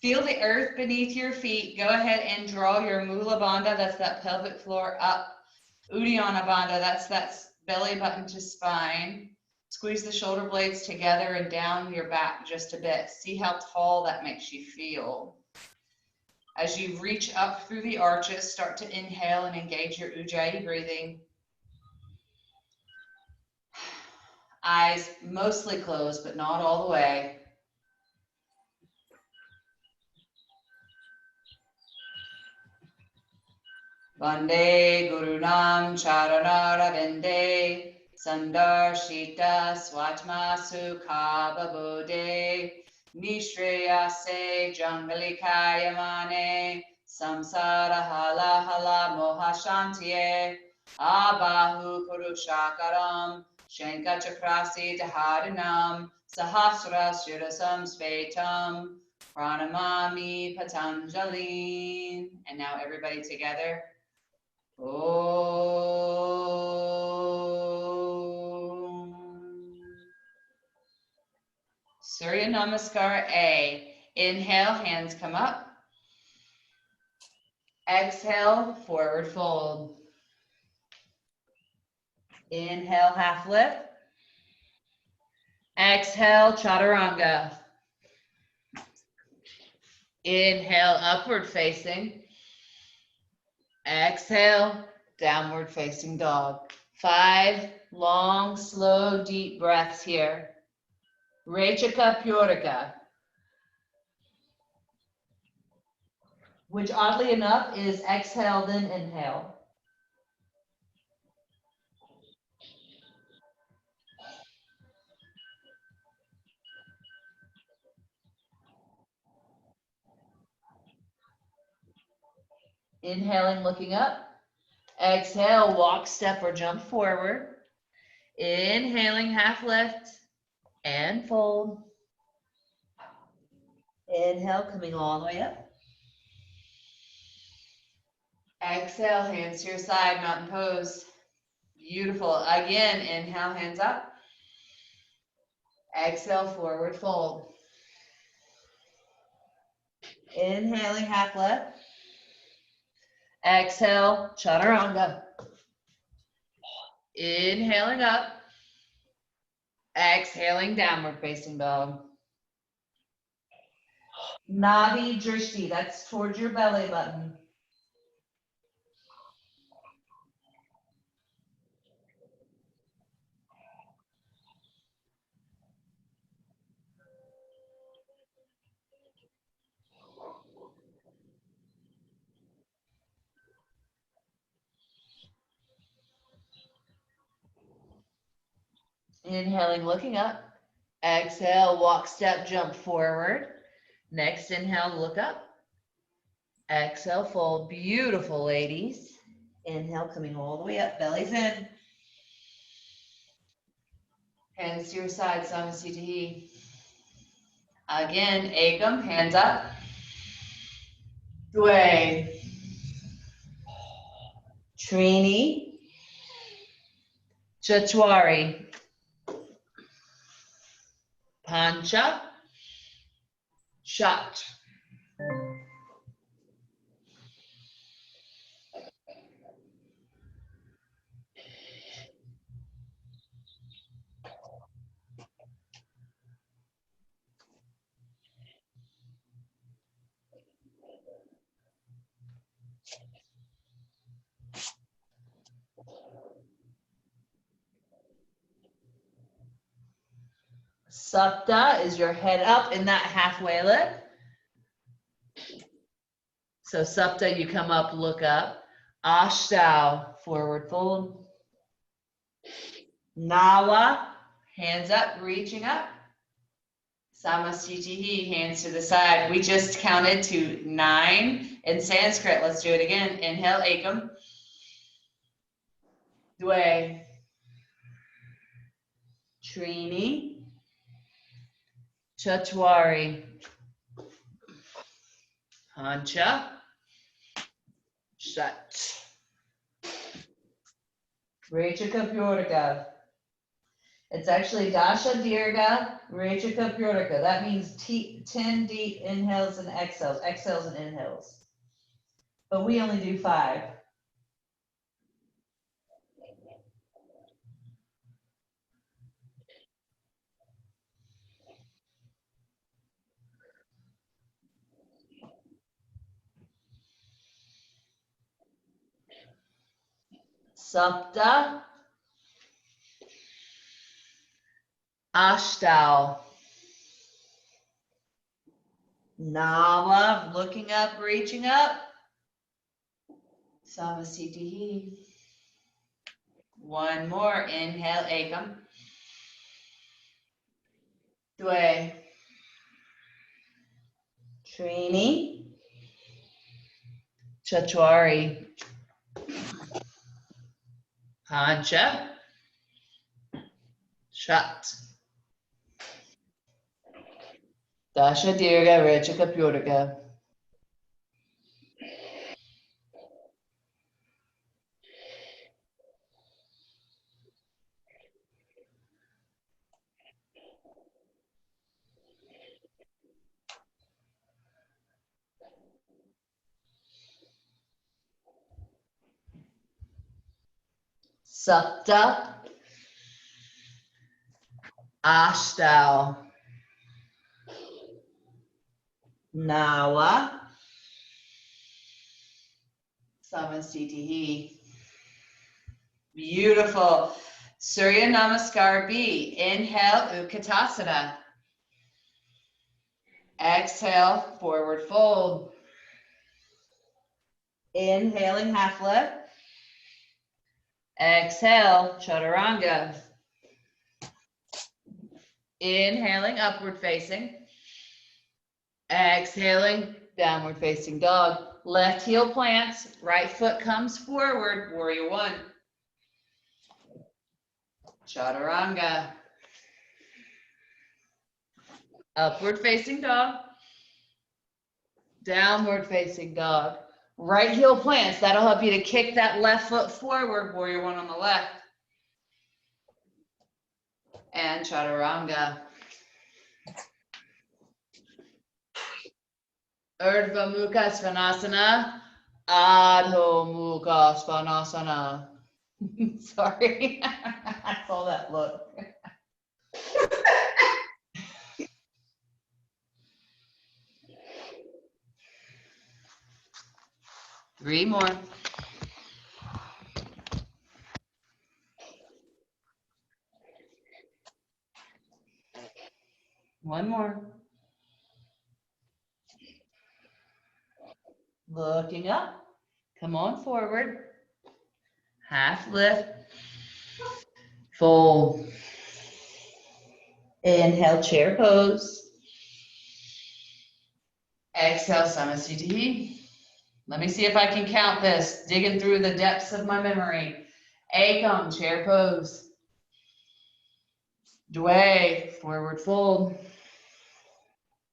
Feel the earth beneath your feet. Go ahead and draw your Mula Bandha, that's that pelvic floor, up. Uddiyana Bandha, that's that belly button to spine. Squeeze the shoulder blades together and down your back just a bit. See how tall that makes you feel. As you reach up through the arches, start to inhale and engage your Ujjayi breathing. Eyes mostly closed, but not all the way. Vande Gurunam Charanara Vinde Sandarshita Swatma Sukha Babode Nishreyase Jangalikaya Mane Samsara Hala Hala Mohashantiye Abahu Purushakaram Shankachakrasi Dharanam Sahasra Shirasam Svetam Pranamami Patanjali. And now everybody together. Om. Surya Namaskar A. Inhale, hands come up. Exhale, forward fold. Inhale, half lift. Exhale, chaturanga. Inhale, upward facing. Exhale, downward facing dog. 5 long, slow, deep breaths here. Rechaka Purika, which oddly enough is exhale, then inhale. Inhaling, looking up. Exhale, walk, step, or jump forward. Inhaling, half lift, and fold. Inhale, coming all the way up. Exhale, hands to your side, mountain pose. Beautiful. Again, inhale, hands up. Exhale, forward fold. Inhaling, half lift. Exhale, chaturanga. Inhaling up. Exhaling, downward facing dog. Nadi Drishti, that's towards your belly button. Inhaling, looking up. Exhale, walk, step, jump forward. Next inhale, look up. Exhale, fold. Beautiful, ladies. Inhale, coming all the way up, belly's in. Hands to your side, Samasthiti. Again, Ekam, hands up. Dwe. Trini. Chatwari. Pancha. Shat. Sapta is your head up in that halfway lift. So Sapta, you come up, look up. Ashtau, forward fold. Nava, hands up, reaching up. Samasthiti, hands to the side. We just counted to 9 in Sanskrit. Let's do it again. Inhale, Ekam. Dwe. Trini. Chatwari. Pancha. Shat. Rechaka Purika. It's actually Dasha Dirga Rechika Purika. That means 10 deep inhales and exhales and inhales. But we only do 5. Sapta Ashtau. Nava, looking up, reaching up. Samasitihi. One more. Inhale, Ekam. Dwe. Trini. Chatwari. Pancha. Shat. Dasha Dirga Rechika Purika. Sapta Ashtau. Nawa. Samasitihi. Beautiful. Surya Namaskar B. Inhale, Utkatasana. Exhale, forward fold. Inhaling half lift. Exhale, Chaturanga. Inhaling, upward facing. Exhaling, downward facing dog. Left heel plants, right foot comes forward, warrior 1. Chaturanga. Upward facing dog. Downward facing dog. Right heel plants, that'll help you to kick that left foot forward, warrior 1 on the left. And Chaturanga. Urdhva Mukha Svanasana, Adho Mukha Svanasana. Sorry, I saw that look. Three more. One more. Looking up. Come on forward. Half lift. Fold. Inhale, chair pose. Exhale, Samasthiti. Let me see if I can count this. Digging through the depths of my memory. Ekam, chair pose. Dwe, forward fold.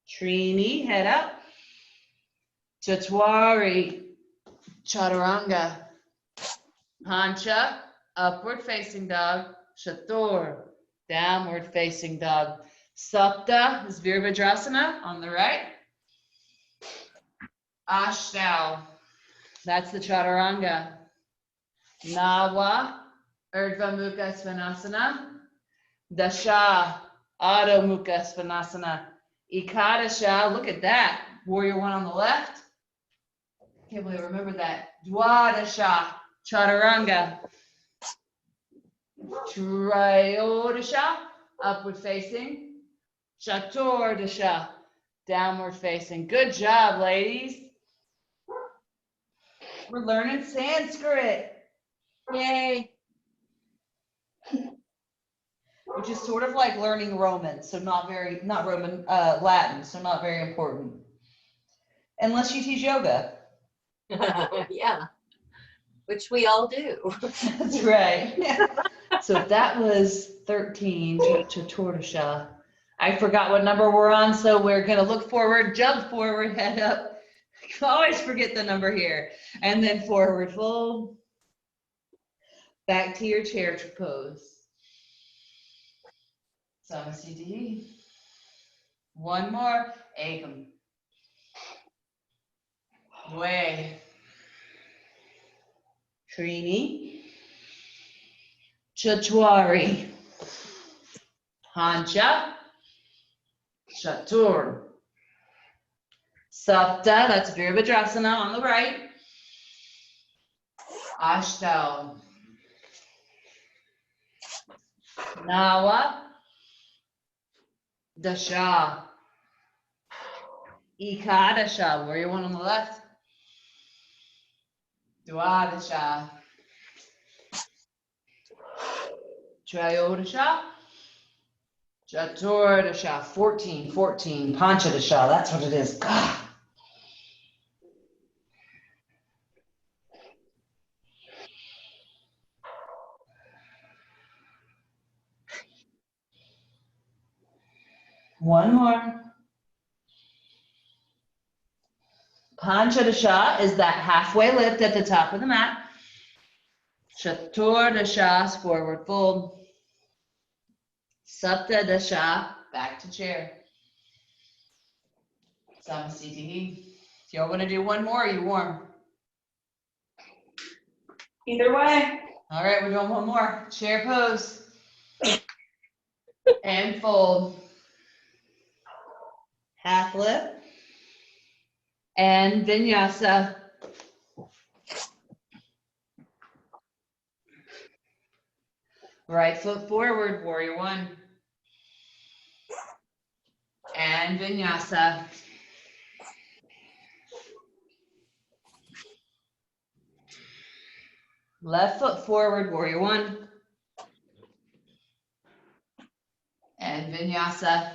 Trini, head up. Chatwari, Chaturanga. Pancha, upward facing dog. Chatur, downward facing dog. Sapta is Virabhadrasana on the right. Ashtau, that's the Chaturanga. Nawa, Urdhva Mukha Svanasana. Dasha, Adho Mukha Svanasana. Ekadasha, look at that. Warrior 1 on the left. Can't believe I remember that. Dwadasha, Chaturanga. Trayodasha, upward facing. Chaturdasha, downward facing. Good job, ladies. We're learning Sanskrit. Yay. Which is sort of like learning Roman, so not Roman, Latin, so not very important. Unless you teach yoga. Yeah, which we all do. That's right. So that was 13, Chaturdasha. I forgot what number we're on, so we're going to look forward, jump forward, head up. I always forget the number here. And then forward fold. Back to your chair pose. Samasthiti. One more. Ekam. Dve. Trini. Chatwari. Pancha. Chatur. Sapta, that's Virabhadrasana on the right. Ashta. Nawa. Dasha. Ekadasha, warrior one on the left. Dwadasha. Trayodasha. Chaturdasha. 14. Panchadasha, that's what it is. God. One more. Panchadasha is that halfway lift at the top of the mat. Chaturdasha is forward fold. Saptadasha, back to chair. Samasthiti. If y'all want to do one more, you warm. Either way. All right, we're doing one more. Chair pose. And fold. Half lift. And vinyasa. Right foot forward, warrior one. And vinyasa. Left foot forward, warrior one. And vinyasa.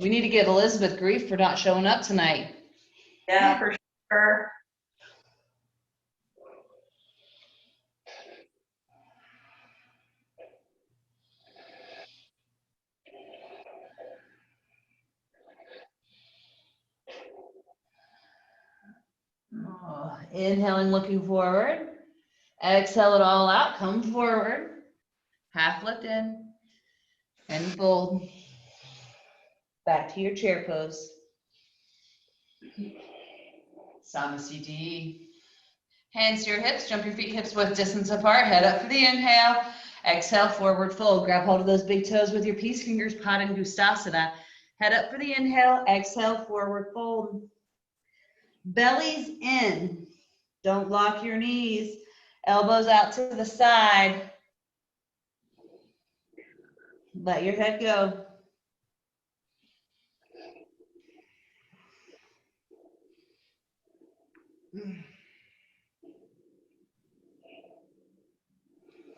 We need to get Elizabeth grief for not showing up tonight. Yeah, for sure. Oh, inhaling, looking forward. Exhale it all out. Come forward. Half lift in. And fold. Back to your chair pose. Samasthiti. Hands to your hips. Jump your feet hips width distance apart. Head up for the inhale. Exhale, forward fold. Grab hold of those big toes with your peace fingers. Padangustasana. Head up for the inhale. Exhale, forward fold. Belly's in. Don't lock your knees. Elbows out to the side. Let your head go.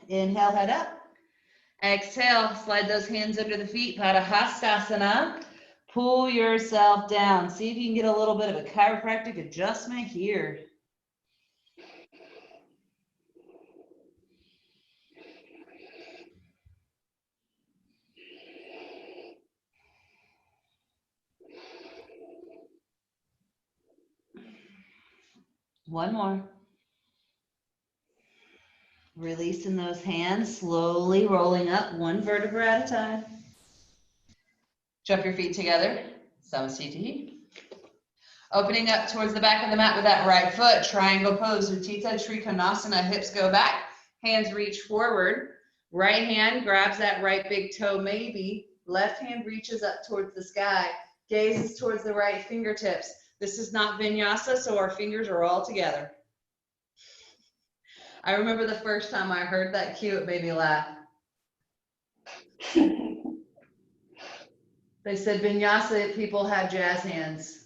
Inhale, head up. Exhale, slide those hands under the feet. Padahastasana. Pull yourself down. See if you can get a little bit of a chiropractic adjustment here. One more. Releasing those hands, slowly rolling up one vertebra at a time. Jump your feet together. Samasthiti. Opening up towards the back of the mat with that right foot. Triangle pose. Utthita Trikonasana. Hips go back. Hands reach forward. Right hand grabs that right big toe maybe. Left hand reaches up towards the sky. Gazes towards the right fingertips. This is not vinyasa, so our fingers are all together. I remember the first time I heard that cue, it made me laugh. They said vinyasa people have jazz hands.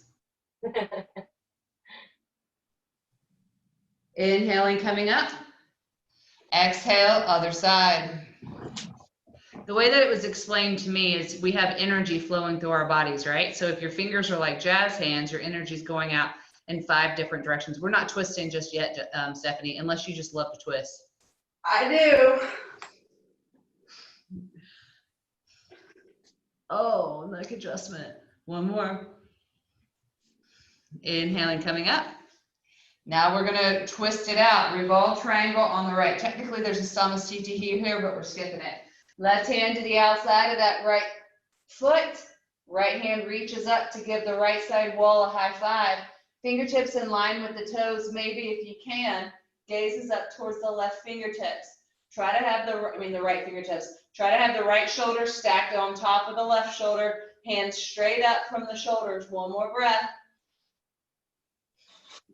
Inhaling, coming up. Exhale, other side. The way that it was explained to me is we have energy flowing through our bodies, right? So if your fingers are like jazz hands, your energy is going out in 5 different directions. We're not twisting just yet, Stephanie, unless you just love to twist. I do. Oh, neck adjustment. One more. Inhaling, coming up. Now we're gonna twist it out. Revolve triangle on the right. Technically there's a samasthiti here, but we're skipping it. Left hand to the outside of that right foot. Right hand reaches up to give the right side wall a high five. Fingertips in line with the toes, maybe if you can. Gazes up towards the left fingertips. Try to have the right fingertips. Try to have the right shoulder stacked on top of the left shoulder. Hands straight up from the shoulders. One more breath.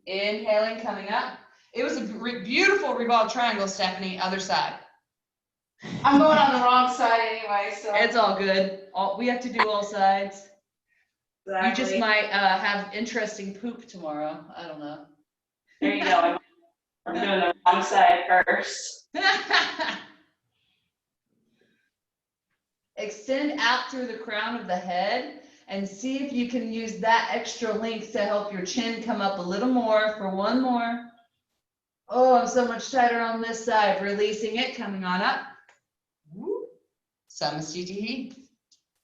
Inhaling, coming up. It was a beautiful revolved triangle, Stephanie. Other side. I'm going on the wrong side anyway, so. It's all good. We have to do all sides. Exactly. You just might have interesting poop tomorrow. I don't know. There you go. I'm doing the wrong side first. Extend out through the crown of the head and see if you can use that extra length to help your chin come up a little more for one more. Oh, I'm so much tighter on this side. Releasing it, coming on up. Samasthiti.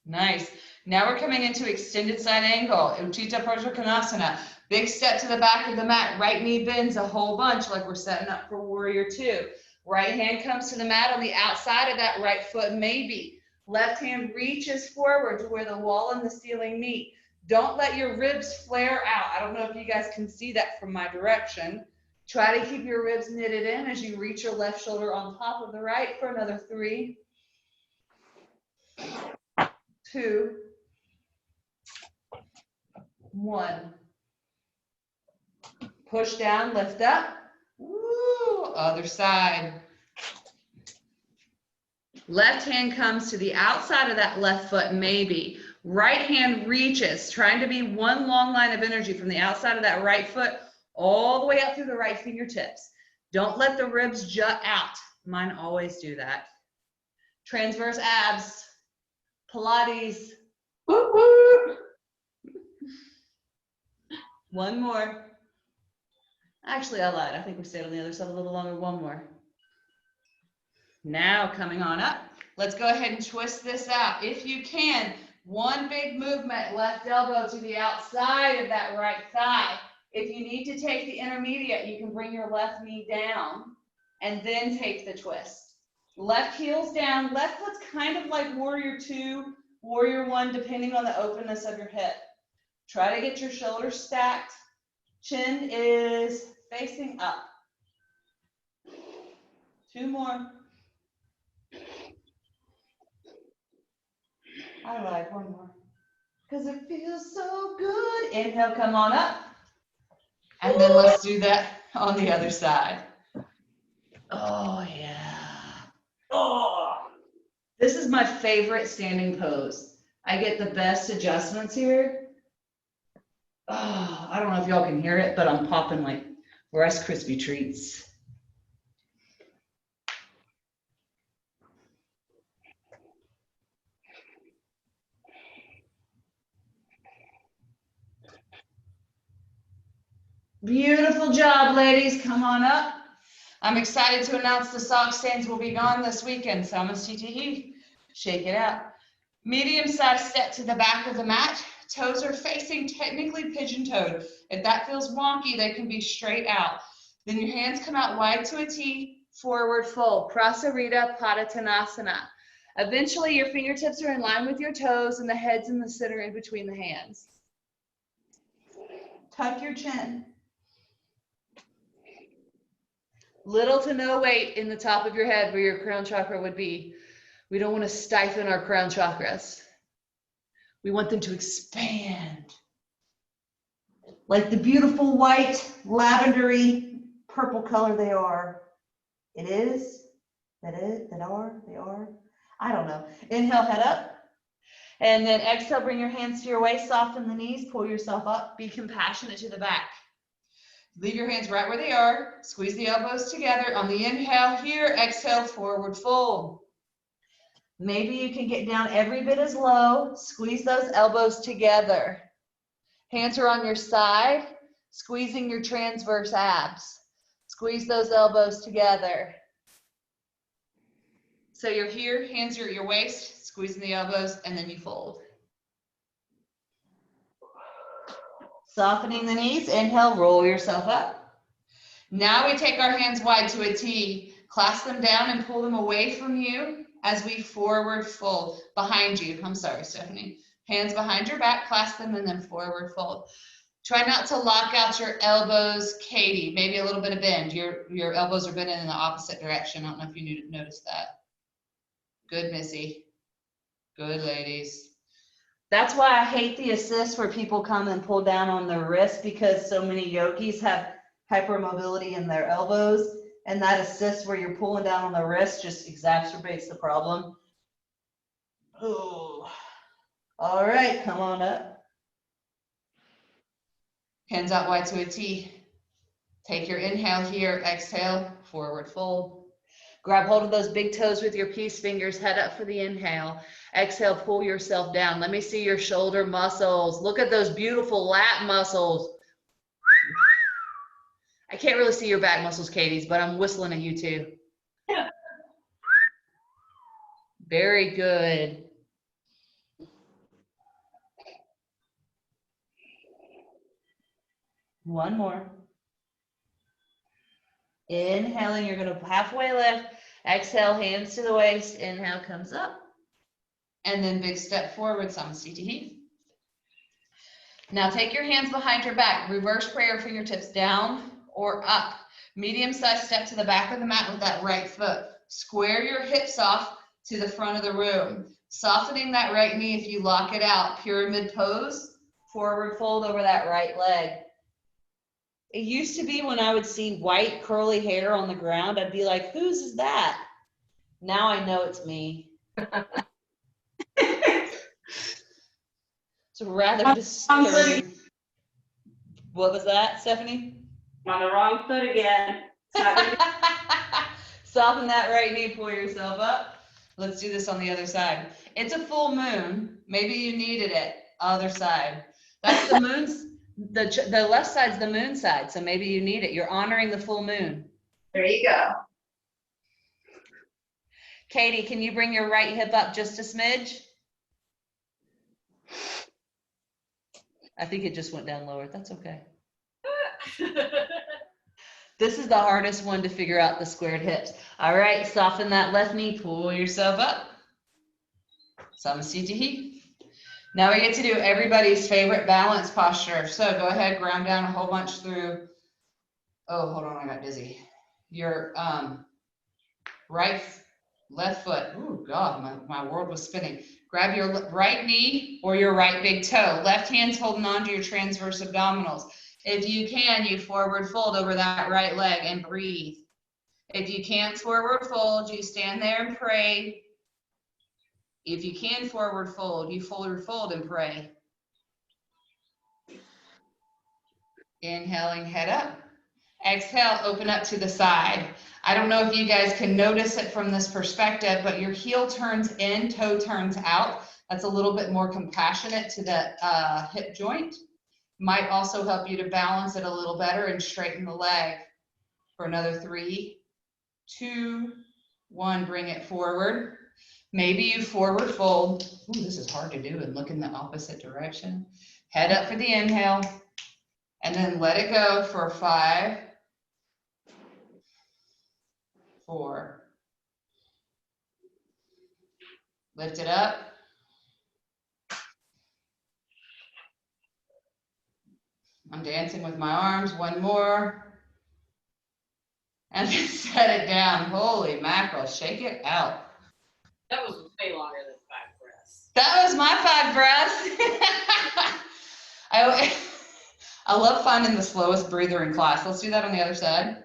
Nice. Now we're coming into extended side angle. Utthita Prajna Konasana. Big step to the back of the mat. Right knee bends a whole bunch like we're setting up for warrior two. Right hand comes to the mat on the outside of that right foot, maybe. Left hand reaches forward to where the wall and the ceiling meet. Don't let your ribs flare out. I don't know if you guys can see that from my direction. Try to keep your ribs knitted in as you reach your left shoulder on top of the right for another 3, 2, 1. Push down, lift up. Woo, other side. Left hand comes to the outside of that left foot, maybe. Right hand reaches, trying to be one long line of energy from the outside of that right foot all the way up through the right fingertips. Don't let the ribs jut out. Mine always do that. Transverse abs, Pilates. Woo woo. One more. Actually, I lied. I think we stayed on the other side a little longer. One more. Now coming on up. Let's go ahead and twist this out. If you can, one big movement, left elbow to the outside of that right thigh. If you need to take the intermediate, you can bring your left knee down and then take the twist. Left heel's down. Left foot's kind of like warrior two, warrior one, depending on the openness of your hip. Try to get your shoulders stacked. Chin is facing up. 2 more. I lied, 1 more. Because it feels so good. Inhale, come on up. And then let's do that on the other side. Oh, yeah. Oh. This is my favorite standing pose. I get the best adjustments here. Oh, I don't know if y'all can hear it, but I'm popping like Rice Krispie treats. Beautiful job, ladies. Come on up. I'm excited to announce the sock stains will be gone this weekend. Samasthiti. Shake it out. Medium-sized step to the back of the mat. Toes are facing technically pigeon-toed. If that feels wonky, they can be straight out. Then your hands come out wide to a T, forward fold. Prasarita Padottanasana. Eventually, your fingertips are in line with your toes and the head's in the center in between the hands. Tuck your chin. Little to no weight in the top of your head where your crown chakra would be. We don't want to stifle our crown chakras. We want them to expand. Like the beautiful white, lavendery, purple color they are. It is? That is? That are? They are? I don't know. Inhale, head up. And then exhale, bring your hands to your waist, soften the knees, pull yourself up, be compassionate to the back. Leave your hands right where they are. Squeeze the elbows together. On the inhale here, exhale, forward fold. Maybe you can get down every bit as low. Squeeze those elbows together. Hands are on your side, squeezing your transverse abs. Squeeze those elbows together. So you're here, hands are at your waist, squeezing the elbows, and then you fold. Softening the knees, inhale, roll yourself up. Now we take our hands wide to a T, clasp them down and pull them away from you as we forward fold behind you. I'm sorry, Stephanie. Hands behind your back, clasp them, and then forward fold. Try not to lock out your elbows, Katie. Maybe a little bit of bend. Your elbows are bending in the opposite direction. I don't know if you noticed that. Good, Missy. Good, ladies. That's why I hate the assist where people come and pull down on their wrist, because so many yogis have hypermobility in their elbows, and that assist where you're pulling down on the wrist just exacerbates the problem. Oh, all right, come on up. Hands out wide to a T. Take your inhale here, exhale, forward fold. Grab hold of those big toes with your peace fingers, head up for the inhale. Exhale, pull yourself down. Let me see your shoulder muscles. Look at those beautiful lat muscles. I can't really see your back muscles, Katie's, but I'm whistling at you too. Very good. One more. Inhaling, you're going to halfway lift. Exhale, hands to the waist. Inhale comes up. And then big step forward, Samasthiti. Now take your hands behind your back. Reverse prayer, fingertips down or up. Medium-sized step to the back of the mat with that right foot. Square your hips off to the front of the room. Softening that right knee if you lock it out. Pyramid pose. Forward fold over that right leg. It used to be when I would see white curly hair on the ground, I'd be like, whose is that? Now I know it's me. It's rather disturbing. What was that, Stephanie? On the wrong foot again. Soften that right knee, pull yourself up. Let's do this on the other side. It's a full moon. Maybe you needed it. Other side. That's the moon's, the left side's the moon side, so maybe you need it. You're honoring the full moon. There you go. Katie, can you bring your right hip up just a smidge? I think it just went down lower. That's okay. This is the hardest one to figure out, the squared hips. All right, soften that left knee, pull yourself up. Samasthiti. Now we get to do everybody's favorite balance posture. So go ahead, ground down a whole bunch through. Oh, hold on, I got dizzy. Your left foot. Oh God, my world was spinning. Grab your right knee or your right big toe. Left hand's holding on to your transverse abdominals. If you can, you forward fold over that right leg and breathe. If you can't forward fold, you stand there and pray. If you can forward fold, you forward fold and pray. Inhaling, head up. Exhale, open up to the side. I don't know if you guys can notice it from this perspective, but your heel turns in, toe turns out. That's a little bit more compassionate to the hip joint. Might also help you to balance it a little better and straighten the leg. For another 3, 2, 1, bring it forward. Maybe you forward fold. Ooh, this is hard to do and look in the opposite direction. Head up for the inhale and then let it go for 5, 4. Lift it up. I'm dancing with my arms. 1 more. And then set it down. Holy mackerel, shake it out. That was way longer than 5 breaths. That was my 5 breaths. I love finding the slowest breather in class. Let's do that on the other side.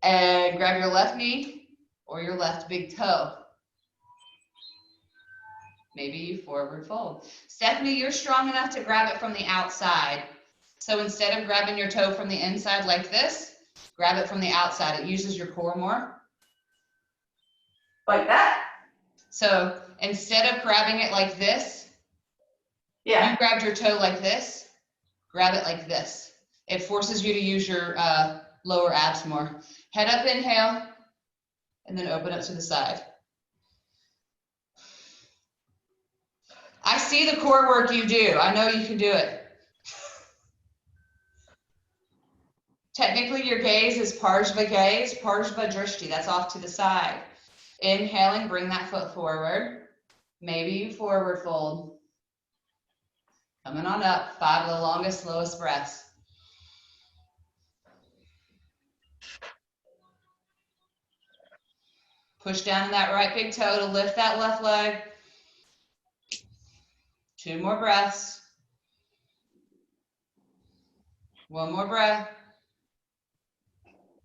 And grab your left knee or your left big toe. Maybe you forward fold. Stephanie, you're strong enough to grab it from the outside. So instead of grabbing your toe from the inside like this, grab it from the outside. It uses your core more. Like that? So instead of grabbing it like this, Yeah. you grabbed your toe like this, grab it like this. It forces you to use your lower abs more. Head up, inhale, and then open up to the side. I see the core work you do. I know you can do it. Technically, your gaze is Parshva gaze, Parshva drishti. That's off to the side. Inhaling, bring that foot forward. Maybe you forward fold. Coming on up, 5 of the longest, slowest breaths. Push down that right big toe to lift that left leg. 2 more breaths. 1 more breath.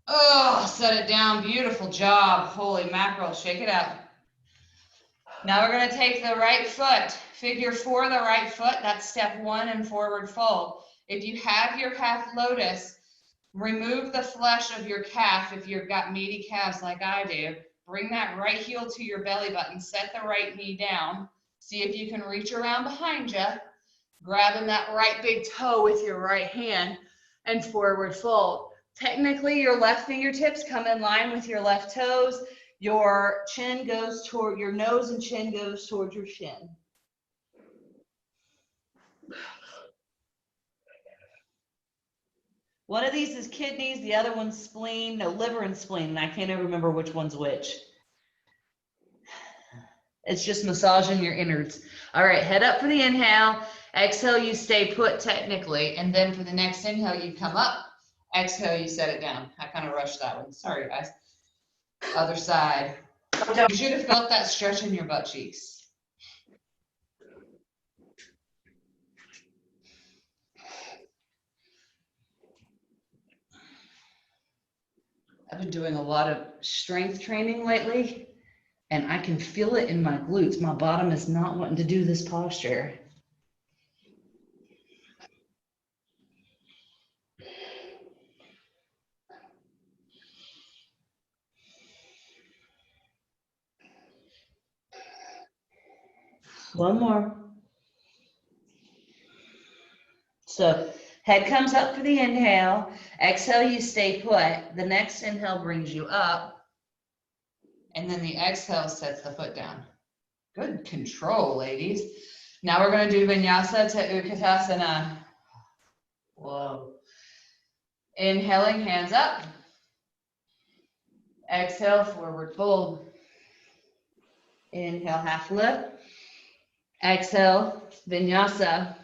Oh, set it down. Beautiful job. Holy mackerel. Shake it out. Now we're going to take the right foot. Figure 4 the right foot. That's step 1 and forward fold. If you have your half lotus, remove the flesh of your calf if you've got meaty calves like I do. Bring that right heel to your belly button. Set the right knee down. See if you can reach around behind you. Grabbing that right big toe with your right hand and forward fold. Technically, your left fingertips come in line with your left toes. Your chin goes toward your nose and chin goes towards your shin. One of these is kidneys, the other one's spleen, no, liver and spleen, and I can't ever remember which one's which. It's just massaging your innards. All right, head up for the inhale. Exhale, you stay put technically, and then for the next inhale, you come up. Exhale, you set it down. I kind of rushed that one. Sorry, guys. Other side. You should have felt that stretch in your butt cheeks. I've been doing a lot of strength training lately, and I can feel it in my glutes. My bottom is not wanting to do this posture. One more. So head comes up for the inhale. Exhale, you stay put. The next inhale brings you up. And then the exhale sets the foot down. Good control, ladies. Now we're going to do vinyasa to utkatasana. Whoa. Inhaling, hands up. Exhale, forward fold. Inhale, half lift. Exhale, vinyasa.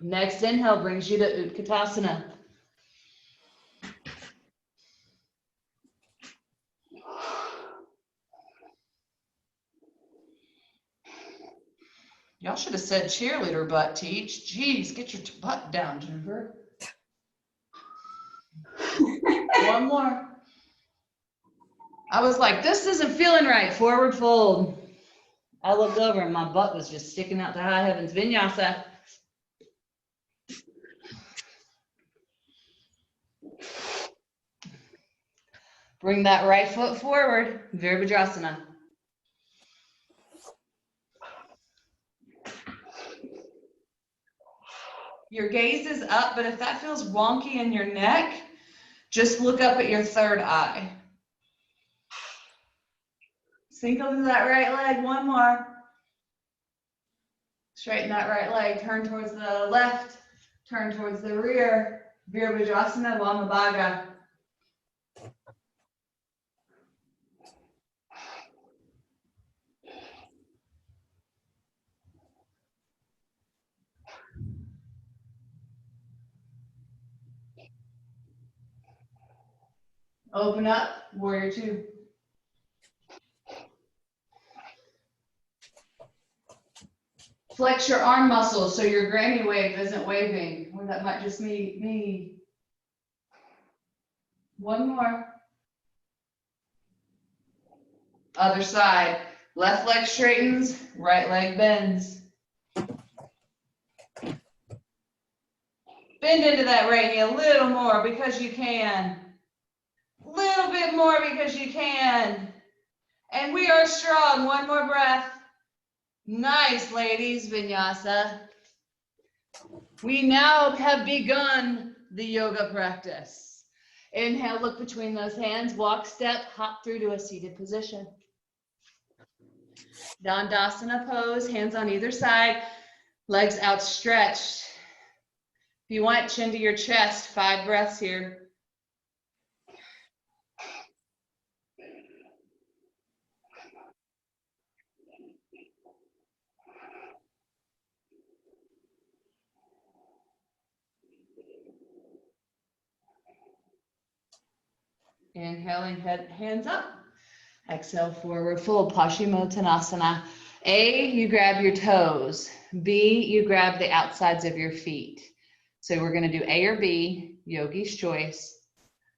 Next inhale brings you to utkatasana. Y'all should have said cheerleader butt, Teach. Jeez, get your butt down, Jennifer. One more. I was like, this isn't feeling right. Forward fold. I looked over and my butt was just sticking out to high heavens. Vinyasa. Bring that right foot forward. Virabhadrasana. Your gaze is up, but if that feels wonky in your neck, just look up at your third eye. Sink into that right leg. One more. Straighten that right leg. Turn towards the left. Turn towards the rear. Virabhadrasana, Vamabhaga. Open up, warrior 2. Flex your arm muscles so your granny wave isn't waving. Or that might just be me. One more. Other side. Left leg straightens, right leg bends. Bend into that right knee a little more because you can. Little bit more because you can. And we are strong. One more breath. Nice, ladies, vinyasa. We now have begun the yoga practice. Inhale, look between those hands, walk, step, hop through to a seated position. Dandasana pose, hands on either side, legs outstretched. If you want, chin to your chest, 5 breaths here. Inhaling, hands up. Exhale, forward fold, Paschimottanasana. A, you grab your toes. B, you grab the outsides of your feet. So we're going to do A or B, yogi's choice.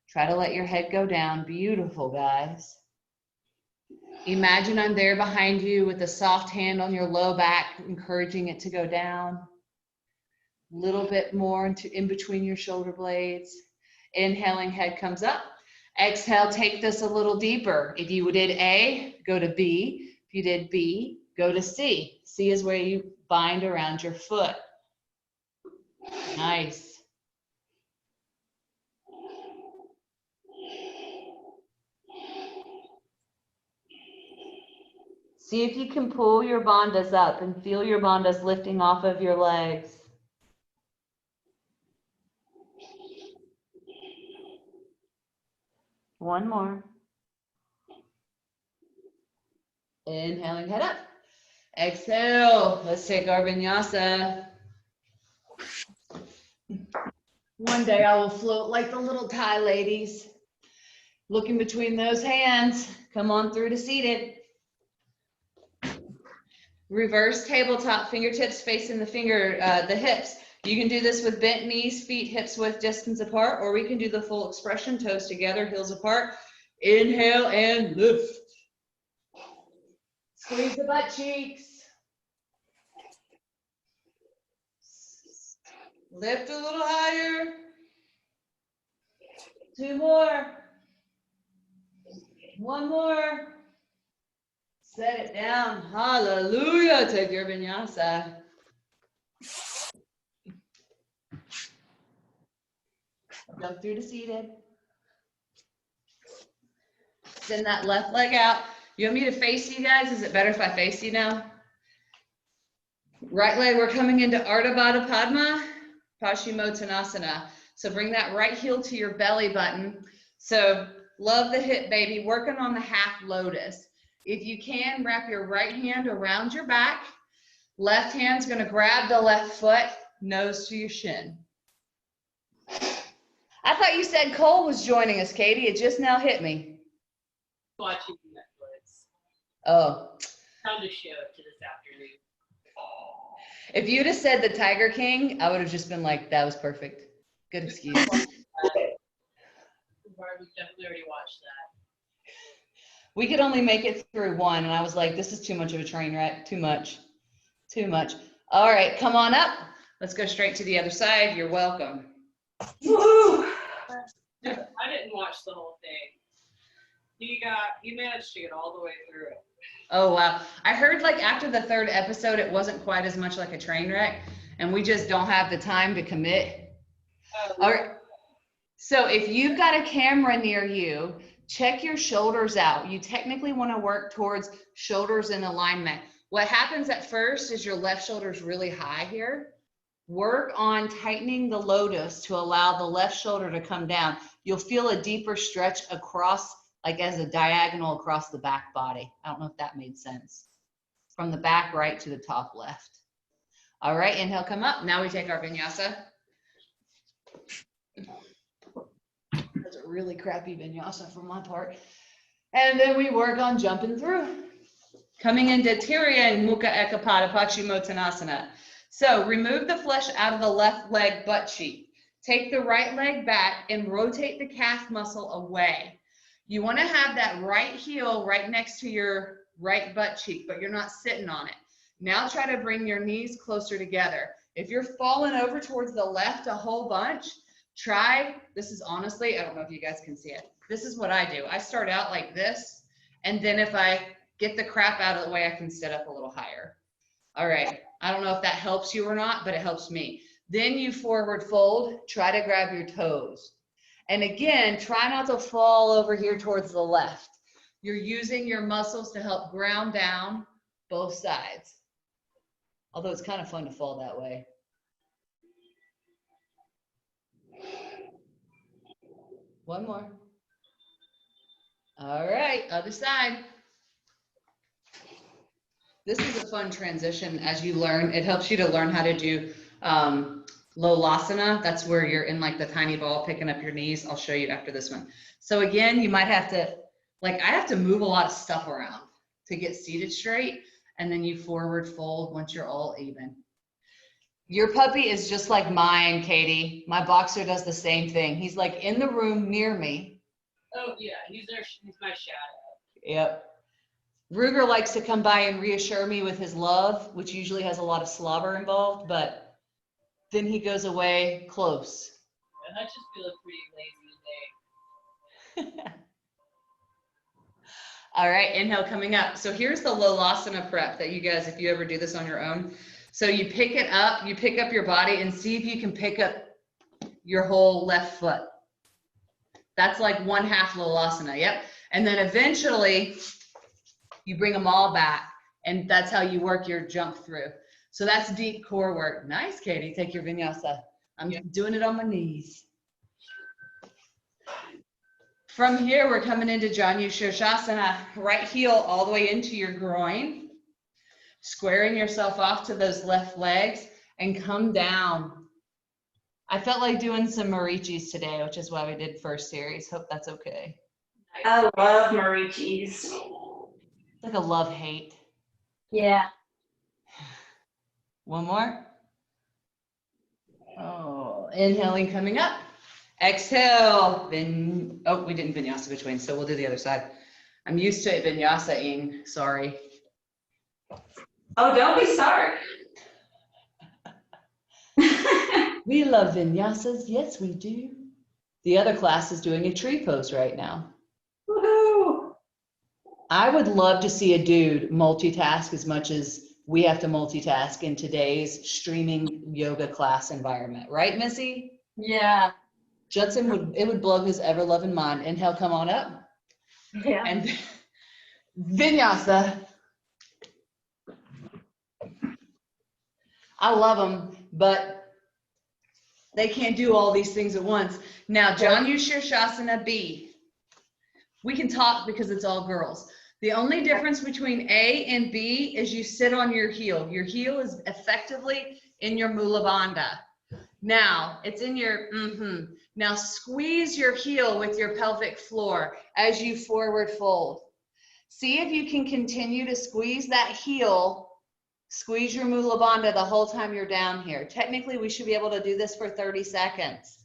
Try to let your head go down. Beautiful, guys. Imagine I'm there behind you with a soft hand on your low back, encouraging it to go down. A little bit more in between your shoulder blades. Inhaling, head comes up. Exhale, take this a little deeper. If you did A, go to B. If you did B, go to C. C is where you bind around your foot. Nice. See if you can pull your bandhas up and feel your bandhas lifting off of your legs. One more. Inhaling, head up. Exhale. Let's take our vinyasa. One day I will float like the little Thai ladies. Looking between those hands. Come on through to seated. Reverse tabletop, fingertips facing the hips. You can do this with bent knees, feet, hips width distance apart, or we can do the full expression, toes together, heels apart. Inhale and lift. Squeeze the butt cheeks. Lift a little higher. 2 more. 1 more. Set it down. Hallelujah. Take your vinyasa. Jump through to seated. Send that left leg out. You want me to face you guys? Is it better if I face you now? Right leg, we're coming into Ardha Baddha Padma, Paschimottanasana. So bring that right heel to your belly button. So love the hip, baby. Working on the half lotus. If you can, wrap your right hand around your back. Left hand's going to grab the left foot, nose to your shin. I thought you said Cole was joining us, Katie. It just now hit me. Watching Netflix. Oh. Found a show to this afternoon. If you'd have said the Tiger King, I would have just been like, that was perfect. Good excuse. We definitely already watched that. We could only make it through 1, and I was like, this is too much of a train wreck. Too much. Too much. All right, come on up. Let's go straight to the other side. You're welcome. Woo! I didn't watch the whole thing. You managed to get all the way through it. Oh, wow. I heard like after the 3rd episode, it wasn't quite as much like a train wreck, and we just don't have the time to commit. All right. So if you've got a camera near you, check your shoulders out. You technically want to work towards shoulders in alignment. What happens at first is your left shoulder is really high here. Work on tightening the lotus to allow the left shoulder to come down. You'll feel a deeper stretch across, like as a diagonal across the back body. I don't know if that made sense. From the back right to the top left. All right, inhale, come up. Now we take our vinyasa. That's a really crappy vinyasa for my part. And then we work on jumping through. Coming into Tirya and Mukha Ekapada Paschimottanasana. So remove the flesh out of the left leg butt cheek. Take the right leg back and rotate the calf muscle away. You want to have that right heel right next to your right butt cheek, but you're not sitting on it. Now try to bring your knees closer together. If you're falling over towards the left a whole bunch, this is honestly, I don't know if you guys can see it. This is what I do. I start out like this, and then if I get the crap out of the way, I can sit up a little higher. All right. I don't know if that helps you or not, but it helps me. Then you forward fold, try to grab your toes. And again, try not to fall over here towards the left. You're using your muscles to help ground down both sides. Although it's kind of fun to fall that way. One more. All right, other side. This is a fun transition as you learn. It helps you to learn how to do Lolasana. That's where you're in like the tiny ball picking up your knees. I'll show you after this one. So again, you might have to, like I have to move a lot of stuff around to get seated straight, and then you forward fold once you're all even. Your puppy is just like mine, Katie. My boxer does the same thing. He's like in the room near me. Oh yeah, he's my shadow. Yep. Ruger likes to come by and reassure me with his love, which usually has a lot of slobber involved, but then he goes away close. And I just feel pretty lazy today. All right, inhale coming up. So here's the Lolasana prep that you guys, if you ever do this on your own. So you pick it up, you pick up your body and see if you can pick up your whole left foot. That's like one half Lolasana, yep. And then eventually you bring them all back, and that's how you work your jump through. So that's deep core work. Nice, Katie, take your vinyasa. I'm doing it on my knees. From here, we're coming into Janu Shirshasana, right heel all the way into your groin, squaring yourself off to those left legs and come down. I felt like doing some Marichis today, which is why we did first series. Hope that's okay. I love Marichis. It's like a love-hate. Yeah. One more. Oh, inhaling coming up. Exhale. Oh, we didn't vinyasa between, so we'll do the other side. I'm used to it vinyasa-ing, sorry. Oh, don't be sorry. We love vinyasas, yes we do. The other class is doing a tree pose right now. Woohoo! I would love to see a dude multitask as much as we have to multitask in today's streaming yoga class environment. Right, Missy? Yeah. Judson it would blow his ever-loving mind. Inhale, come on up. Yeah. And vinyasa. I love them, but they can't do all these things at once. Now, Janu Shirshasana B. We can talk because it's all girls. The only difference between A and B is you sit on your heel. Your heel is effectively in your Mula Bandha. Now, it's in your, Now squeeze your heel with your pelvic floor as you forward fold. See if you can continue to squeeze that heel, squeeze your Mula Bandha the whole time you're down here. Technically, we should be able to do this for 30 seconds.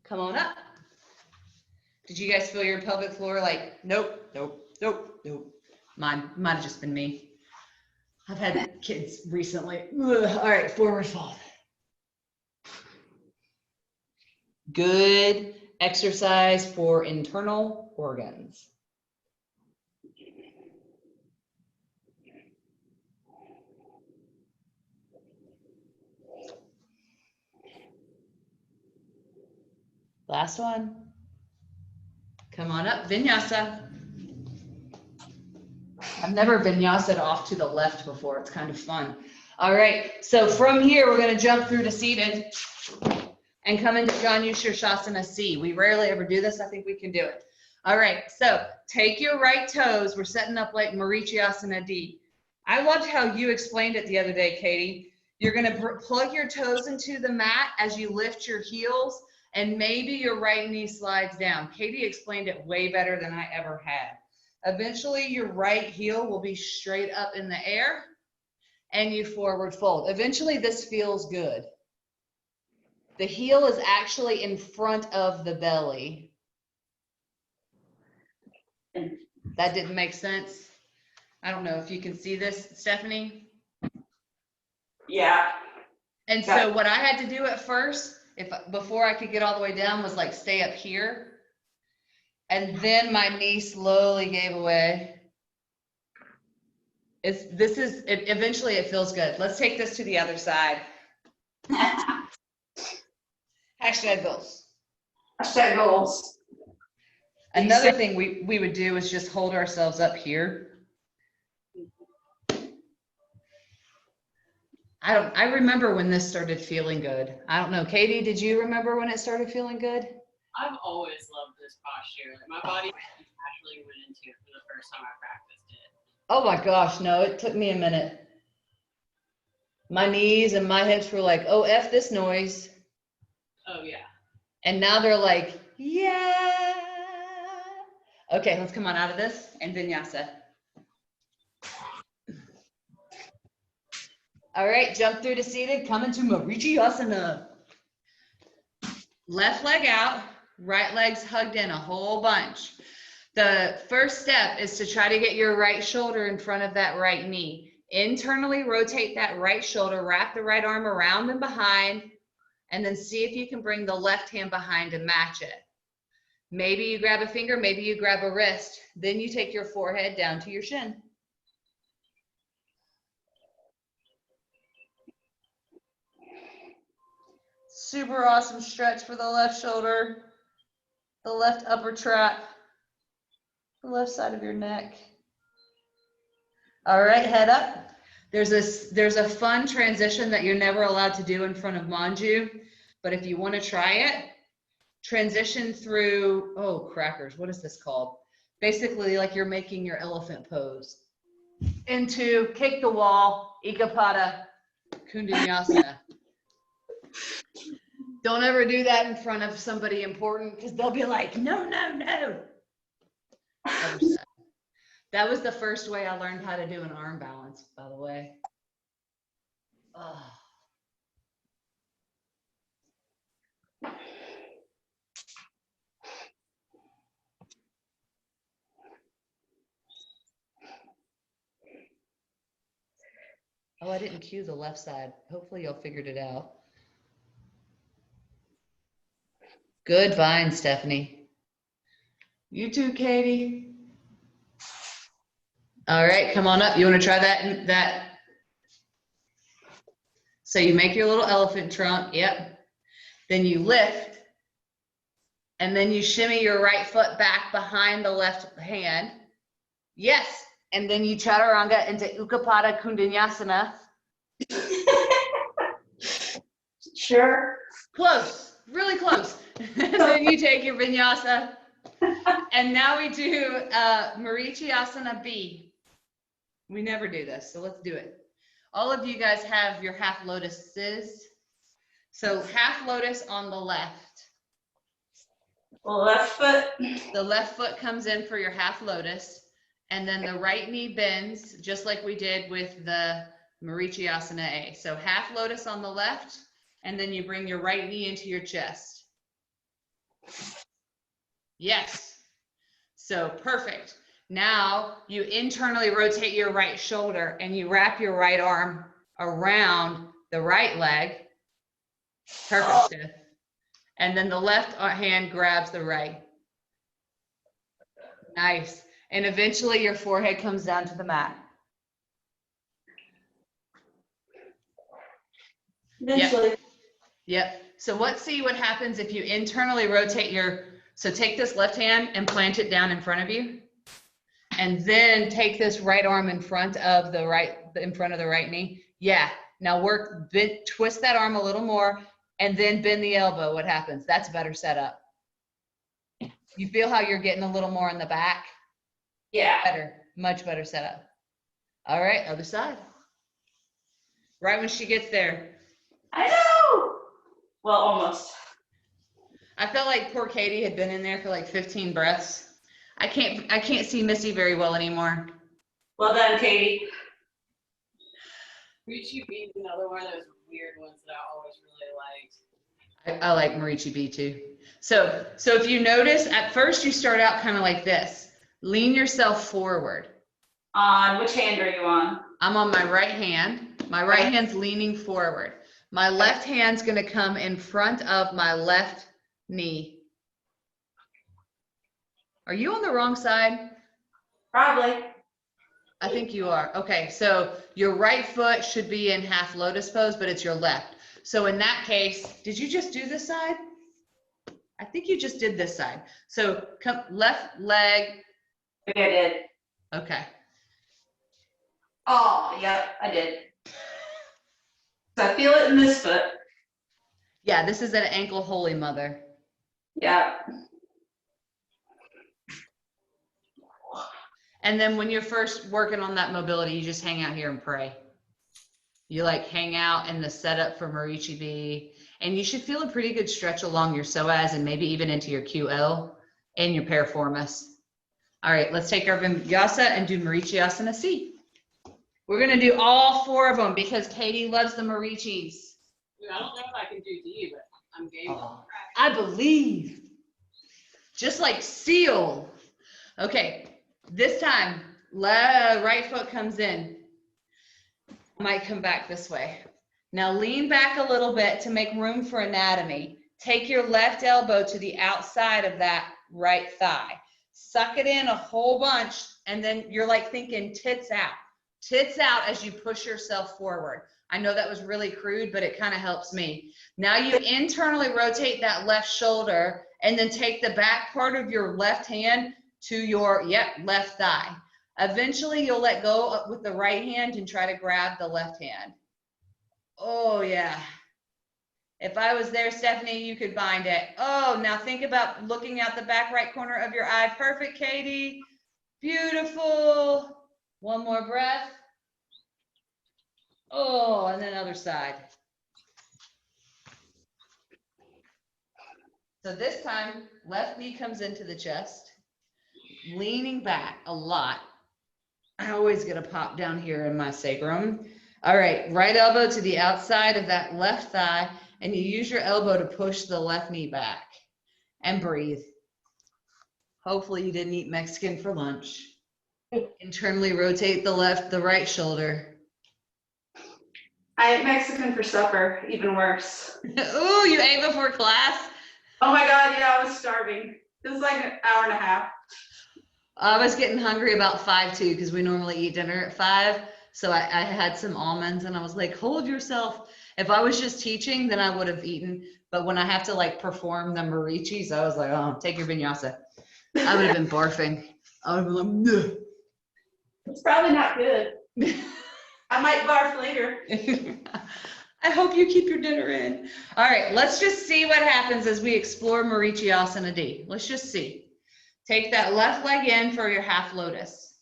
Come on up. Did you guys feel your pelvic floor like, nope, nope, nope, nope. Mine might have just been me. I've had kids recently. Ugh. All right, forward fold. Good exercise for internal organs. Last one. Come on up, vinyasa. I've never vinyasa'd off to the left before. It's kind of fun. All right, so from here, we're gonna jump through to seated and come into Janu Shirshasana C. We rarely ever do this. I think we can do it. All right, so take your right toes. We're setting up like Marichiasana D. I loved how you explained it the other day, Katie. You're gonna plug your toes into the mat as you lift your heels, and maybe your right knee slides down. Katie explained it way better than I ever had. Eventually, your right heel will be straight up in the air, and you forward fold. Eventually, this feels good. The heel is actually in front of the belly. That didn't make sense. I don't know if you can see this, Stephanie. Yeah. And so what I had to do at first, before I could get all the way down, was like stay up here. And then my knee slowly gave away. Eventually it feels good. Let's take this to the other side. Hashtag goals. Hashtag goals. Another thing we would do is just hold ourselves up here. I remember when this started feeling good. I don't know. Katie, did you remember when it started feeling good? I've always loved this posture. My body naturally went into it for the first time I practiced it. Oh my gosh, no, it took me a minute. My knees and my hips were like, oh, F this noise. Oh yeah. And now they're like, yeah. Okay, let's come on out of this and vinyasa. All right, jump through to seated, come into Marichiyasana. Left leg out, right leg's hugged in a whole bunch. The first step is to try to get your right shoulder in front of that right knee. Internally rotate that right shoulder, wrap the right arm around and behind, and then see if you can bring the left hand behind to match it. Maybe you grab a finger, maybe you grab a wrist. Then you take your forehead down to your shin. Super awesome stretch for the left shoulder, the left upper trap, the left side of your neck. All right, head up. There's a fun transition that you're never allowed to do in front of Manju, but if you want to try it, transition through, oh crackers, what is this called? Basically like you're making your elephant pose into kick the wall, Ikapada, Kundanyasana. Don't ever do that in front of somebody important because they'll be like, no, no, no. That was the first way I learned how to do an arm balance, by the way. Oh. Oh, I didn't cue the left side. Hopefully y'all figured it out. Good vine, Stephanie. You too, Katie. All right, come on up. You want to try that? So you make your little elephant trunk. Yep. Then you lift. And then you shimmy your right foot back behind the left hand. Yes. And then you chaturanga into Ikapada Kundanyasana. Sure. Close, really close. And then you take your vinyasa. And now we do Marichiyasana B. We never do this, so let's do it. All of you guys have your half lotuses. So half lotus on the left. Left foot. The left foot comes in for your half lotus. And then the right knee bends, just like we did with the Marichiyasana A. So half lotus on the left, and then you bring your right knee into your chest. Yes. So perfect. Now you internally rotate your right shoulder and you wrap your right arm around the right leg. Perfect, Steph. And then the left hand grabs the right. Nice. And eventually your forehead comes down to the mat. Eventually. Yep. So see what happens if you internally rotate so take this left hand and plant it down in front of you. And then take this right arm in front of the right knee. Yeah. Now twist that arm a little more and then bend the elbow. What happens? That's a better setup. You feel how you're getting a little more in the back? Yeah. Better, much better setup. All right, other side. Right when she gets there. I know. Well, almost. I felt like poor Katie had been in there for like 15 breaths. I can't see Missy very well anymore. Well done, Katie. Marichi B is another one of those weird ones that I always really liked. I like Marichi B too. So if you notice, at first you start out kind of like this. Lean yourself forward. On which hand are you on? I'm on my right hand. My right hand's leaning forward. My left hand's going to come in front of my left knee. Are you on the wrong side? Probably. I think you are. Okay, so your right foot should be in half lotus pose, but it's your left. So in that case, did you just do this side? I think you just did this side. So come left leg. I think I did. Okay. Oh, yep, I did. I feel it in this foot. Yeah, this is an ankle holy mother. Yeah. And then when you're first working on that mobility, you just hang out here and pray. You like hang out in the setup for Marichi B, and you should feel a pretty good stretch along your psoas and maybe even into your QL and your piriformis. All right, let's take our vinyasa and do Marichiasana C. We're gonna do all 4 of them because Katie loves the Marichis. I don't know if I can do D, but I'm game. Oh, I believe. Just like seal. Okay, this time, right foot comes in. Might come back this way. Now lean back a little bit to make room for anatomy. Take your left elbow to the outside of that right thigh. Suck it in a whole bunch, and then you're like thinking tits out. Tits out as you push yourself forward. I know that was really crude, but it kind of helps me. Now you internally rotate that left shoulder and then take the back part of your left hand to your, left thigh. Eventually you'll let go with the right hand and try to grab the left hand. Oh yeah. If I was there, Stephanie, you could bind it. Oh, now think about looking out the back right corner of your eye. Perfect, Katie. Beautiful. One more breath. Oh, and then other side. So this time, left knee comes into the chest, leaning back a lot. I always get a pop down here in my sacrum. All right, right elbow to the outside of that left thigh, and you use your elbow to push the left knee back and breathe. Hopefully you didn't eat Mexican for lunch. Internally rotate the right shoulder. I ate Mexican for supper, even worse. Ooh, you ate before class? Oh my God, yeah, I was starving. It was like an hour and a half. I was getting hungry about 5 too, because we normally eat dinner at 5. So I had some almonds and I was like, hold yourself. If I was just teaching, then I would have eaten. But when I have to like perform the Marichis, I was like, oh, take your vinyasa. I would have been barfing. I would have been like, no. It's probably not good. I might barf later. I hope you keep your dinner in. All right, let's just see what happens as we explore Marichiasana D. Let's just see. Take that left leg in for your half lotus.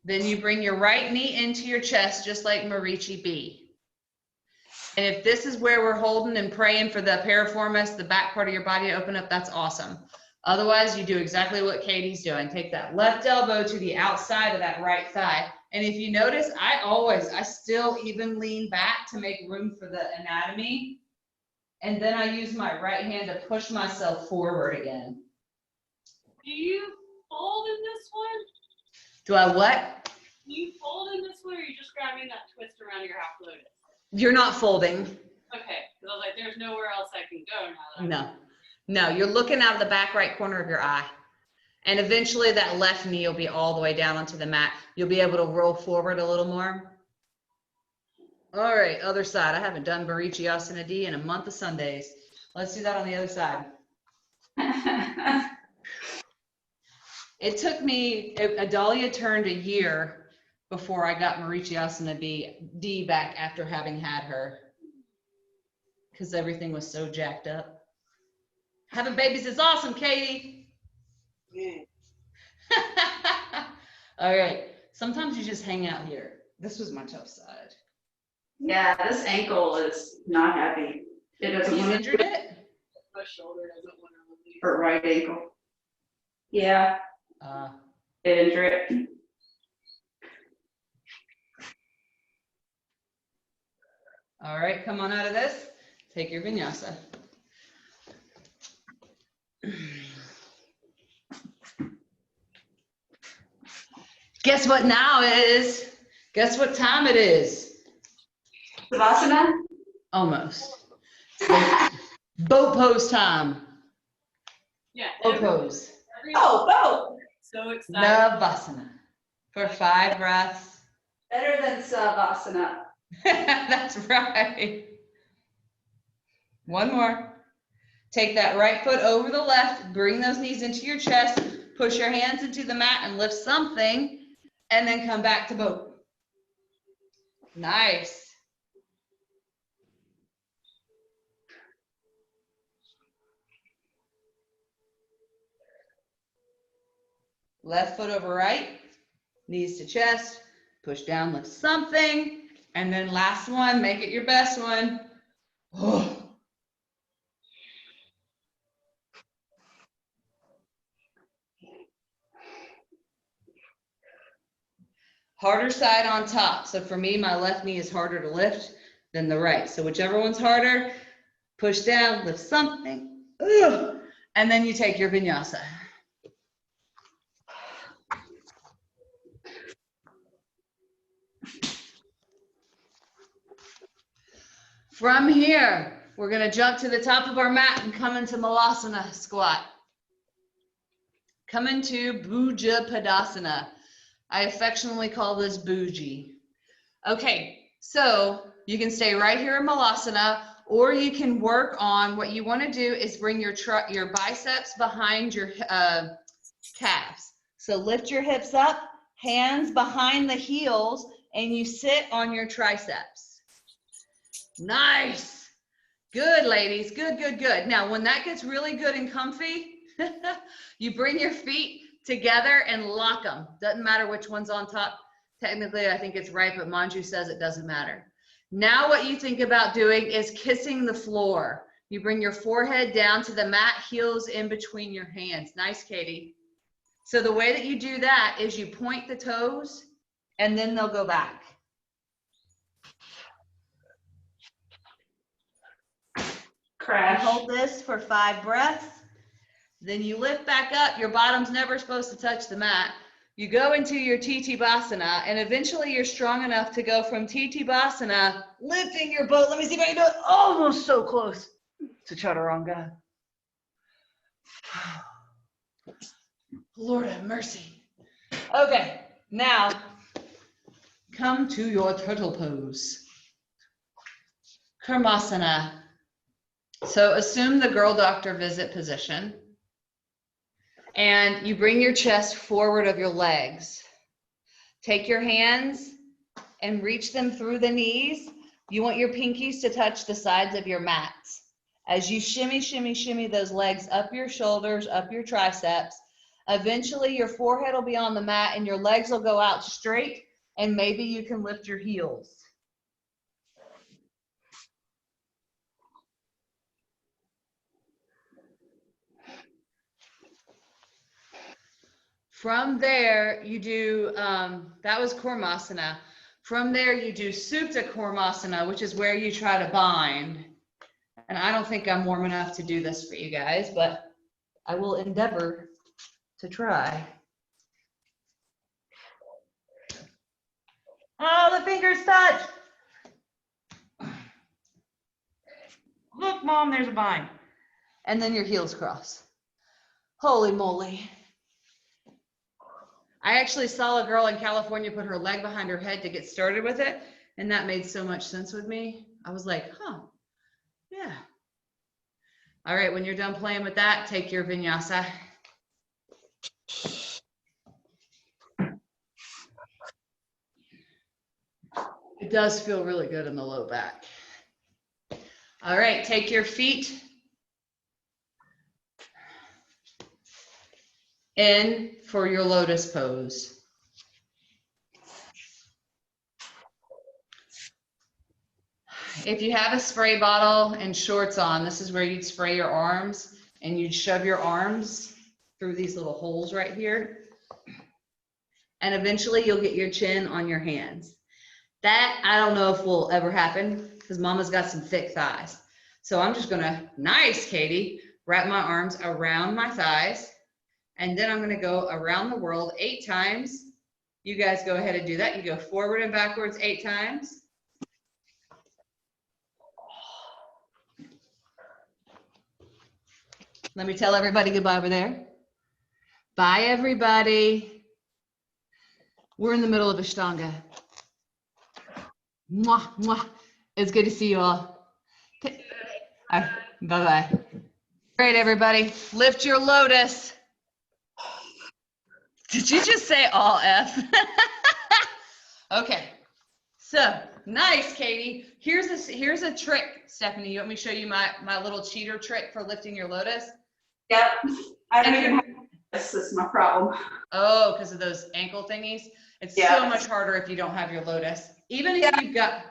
Then you bring your right knee into your chest, just like Marichi B. And if this is where we're holding and praying for the piriformis, the back part of your body to open up, that's awesome. Otherwise, you do exactly what Katie's doing. Take that left elbow to the outside of that right thigh. And if you notice, I still even lean back to make room for the anatomy. And then I use my right hand to push myself forward again. Do you fold in this one? Do I what? Do you fold in this one, or are you just grabbing that twist around your half lotus? You're not folding. Okay, because I was like, there's nowhere else I can go now that No, you're looking out of the back right corner of your eye. And eventually that left knee will be all the way down onto the mat. You'll be able to roll forward a little more. All right, other side. I haven't done Marichiasana D in a month of Sundays. Let's do that on the other side. It took me, Adalia turned a year before I got Marichiasana D back after having had her. Because everything was so jacked up. Having babies is awesome, Katie. Yeah. All right. Sometimes you just hang out here. This was my tough side. Yeah, this ankle is not happy. It doesn't You want injured it? My shoulder doesn't want to release. her right ankle. Yeah, it injured it. All right, come on out of this. Take your vinyasa. Guess what now is? Guess what time it is? Savasana? Almost. Boat pose time. Yeah. Boat pose. Oh, So excited. Navasana. For 5 breaths. better than Savasana. That's right. One more. Take that right foot over the left, bring those knees into your chest, push your hands into the mat and lift something, and then come back to boat. Nice. left foot over right, knees to chest, push down, lift something, and then last one, make it your best one. Oh. Harder side on top. So for me, my left knee is harder to lift than the right. So whichever one's harder, push down, lift something, ugh, and then you take your vinyasa. From here, we're gonna jump to the top of our mat and come into Malasana squat. Come into Bhuja Padasana. I affectionately call this bougie. Okay, so you can stay right here in Malasana, or you can work on, what you want to do is bring your biceps behind your calves. So lift your hips up, hands behind the heels, and you sit on your triceps. Nice. Good, ladies. Good, good, good. Now, when that gets really good and comfy, you bring your feet together and lock them. Doesn't matter which one's on top. Technically, I think it's right, but Manju says it doesn't matter. Now what you think about doing is kissing the floor. You bring your forehead down to the mat, heels in between your hands. Nice, Katie. So the way that you do that is you point the toes, and then they'll go back. Crash. You hold this for 5 breaths. Then you lift back up. Your bottom's never supposed to touch the mat. You go into your Titabasana, and eventually you're strong enough to go from Titabasana, lifting your boat. Let me see if I can do it. Almost so close to Chaturanga. Lord have mercy. Okay, now come to your turtle pose. Karmasana. So assume the girl doctor visit position. And you bring your chest forward of your legs. Take your hands and reach them through the knees. You want your pinkies to touch the sides of your mats. As you shimmy, shimmy, shimmy those legs up your shoulders, up your triceps, eventually your forehead will be on the mat and your legs will go out straight, and maybe you can lift your heels. From there, you do, that was Kurmasana. From there, you do Supta Kurmasana, which is where you try to bind. And I don't think I'm warm enough to do this for you guys, but I will endeavor to try. Oh, the fingers touch. Look, Mom, there's a bind. And then your heels cross. Holy moly. I actually saw a girl in California put her leg behind her head to get started with it, and that made so much sense with me. I was like, huh, yeah. All right, when you're done playing with that, take your vinyasa. It does feel really good in the low back. All right, take your feet in for your lotus pose. If you have a spray bottle and shorts on, this is where you'd spray your arms, and you'd shove your arms through these little holes right here. And eventually you'll get your chin on your hands. That, I don't know if will ever happen because Mama's got some thick thighs. So I'm just gonna, nice, Katie, wrap my arms around my thighs. And then I'm gonna go around the world 8 times. You guys go ahead and do that. You go forward and backwards 8 times. Let me tell everybody goodbye over there. Bye, everybody. We're in the middle of Ashtanga. Mwah, mwah. It's good to see you all. All right, bye-bye. All right, everybody, lift your lotus. Did you just say all F? Okay, so nice, Katie. Here's a trick, Stephanie. You want me to show you my little cheater trick for lifting your lotus? Yep. I don't even have This is my problem. Oh, because of those ankle thingies? It's so Yeah. much harder if you don't have your lotus. Even if Yeah. you've got,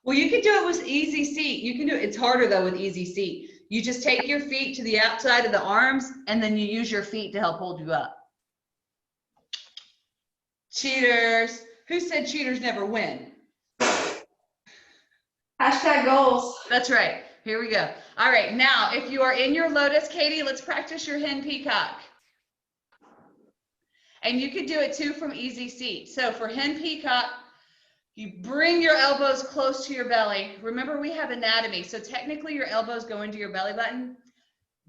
well, you can do it with easy seat. You can do it. It's harder though with easy seat. You just take your feet to the outside of the arms and then you use your feet to help hold you up. Cheaters. Who said cheaters never win? Hashtag goals. That's right. Here we go. All right. Now, if you are in your lotus, Katie, let's practice your hen peacock. And you could do it too from easy seat. So for hen peacock, you bring your elbows close to your belly. Remember, we have anatomy. So technically your elbows go into your belly button.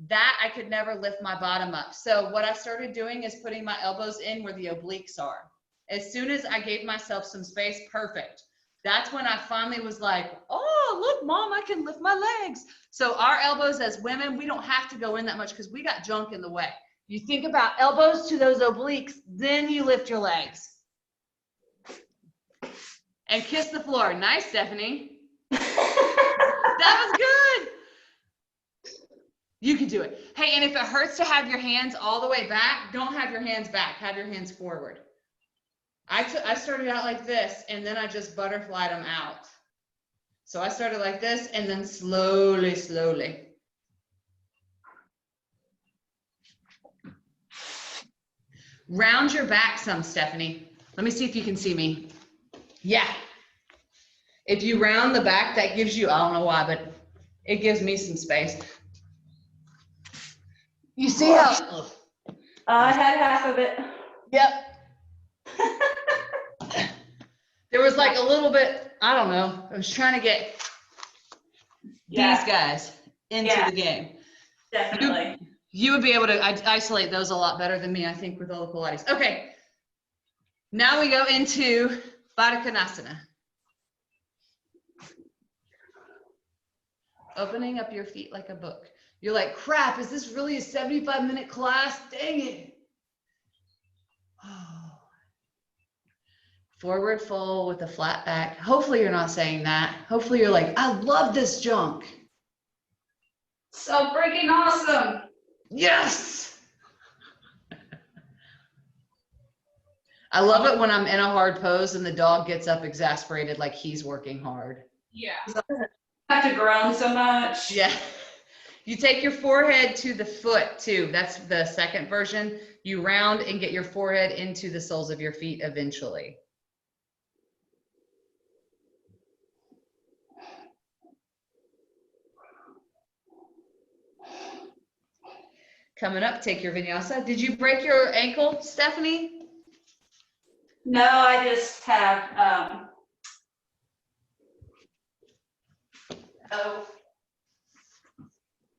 That I could never lift my bottom up. So what I started doing is putting my elbows in where the obliques are. As soon as I gave myself some space, perfect. That's when I finally was like, oh, look, Mom, I can lift my legs. So our elbows as women, we don't have to go in that much because we got junk in the way. You think about elbows to those obliques, then you lift your legs. And kiss the floor. Nice, Stephanie. That was good. You can do it. Hey, and if it hurts to have your hands all the way back, don't have your hands back. Have your hands forward. I started out like this, and then I just butterflied them out. So I started like this, and then slowly, slowly. Round your back some, Stephanie. Let me see if you can see me. Yeah. If you round the back, that gives you, I don't know why, but it gives me some space. You see how? I had half of it. Yep. There was like a little bit, I don't know. I was trying to get these guys into the game. Definitely. You would be able to isolate those a lot better than me, I think, with all the Pilates. Okay. Now we go into Baddha Konasana. Opening up your feet like a book. You're like, crap, is this really a 75-minute class? Dang it. Oh. Forward fold with a flat back. Hopefully you're not saying that. Hopefully you're like, I love this junk. So freaking awesome. Yes. I love it when I'm in a hard pose and the dog gets up exasperated like he's working hard. Yeah. I have to groan so much. Yeah. You take your forehead to the foot too. That's the second version. You round and get your forehead into the soles of your feet eventually. Coming up, take your vinyasa. Did you break your ankle, Stephanie? No, I just have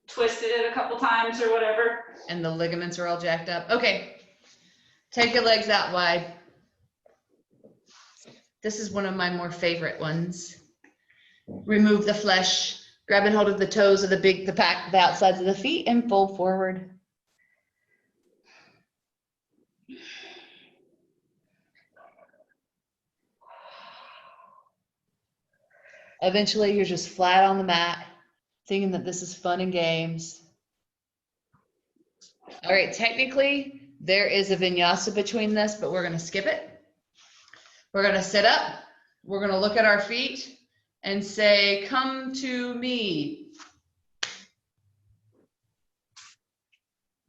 twisted it a couple times or whatever. And the ligaments are all jacked up. Okay. Take your legs out wide. This is one of my more favorite ones. Remove the flesh. Grab and hold of the toes of the outsides of the feet and fold forward. Eventually, you're just flat on the mat, thinking that this is fun and games. All right, technically, there is a vinyasa between this, but we're going to skip it. We're going to sit up. We're going to look at our feet and say, come to me.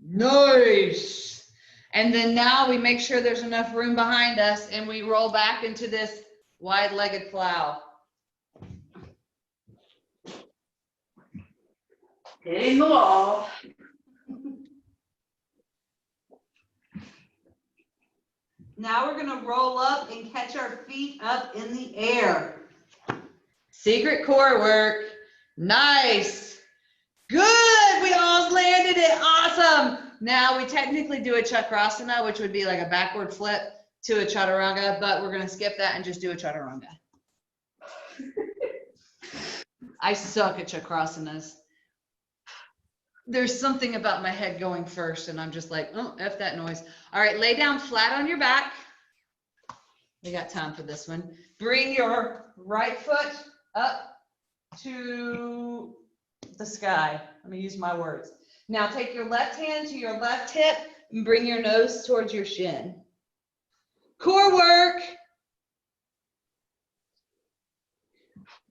Nice. And then now we make sure there's enough room behind us and we roll back into this wide-legged plow. Hitting the wall. Now we're going to roll up and catch our feet up in the air. Secret core work. Nice. Good. We all landed it. Awesome. Now we technically do a chakrasana, which would be like a backward flip to a chaturanga, but we're going to skip that and just do a chaturanga. I suck at chakrasanas. There's something about my head going first and I'm just like, oh, F that noise. All right, lay down flat on your back. We got time for this one. Bring your right foot up to the sky. Let me use my words. Now take your left hand to your left hip and bring your nose towards your shin. Core work.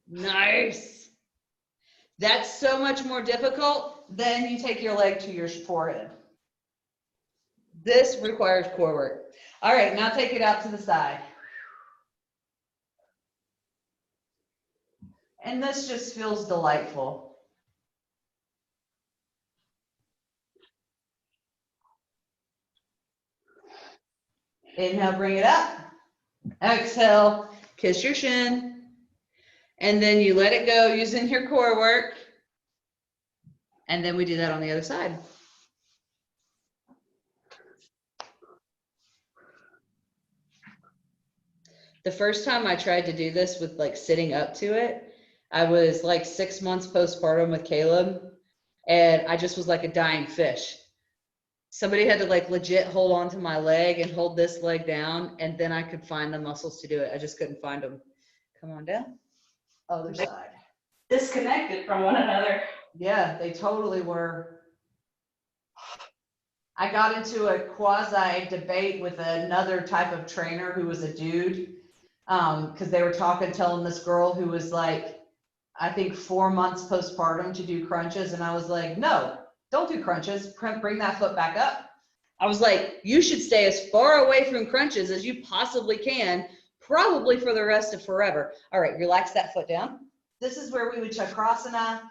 Nice. That's so much more difficult than you take your leg to your forehead. This requires core work. All right, now take it out to the side. And this just feels delightful. Inhale, bring it up. Exhale, kiss your shin. And then you let it go using your core work. And then we do that on the other side. The first time I tried to do this with like sitting up to it, I was like 6 months postpartum with Caleb, and I just was like a dying fish. Somebody had to like legit hold on to my leg and hold this leg down, and then I could find the muscles to do it. I just couldn't find them. Come on down. Other side. Disconnected from one another. Yeah, they totally were. I got into a quasi debate with another type of trainer who was a dude, because they were telling this girl who was like, I think 4 months postpartum to do crunches. And I was like, no, don't do crunches. Bring that foot back up. I was like, you should stay as far away from crunches as you possibly can, probably for the rest of forever. All right, relax that foot down. This is where we would chakrasana,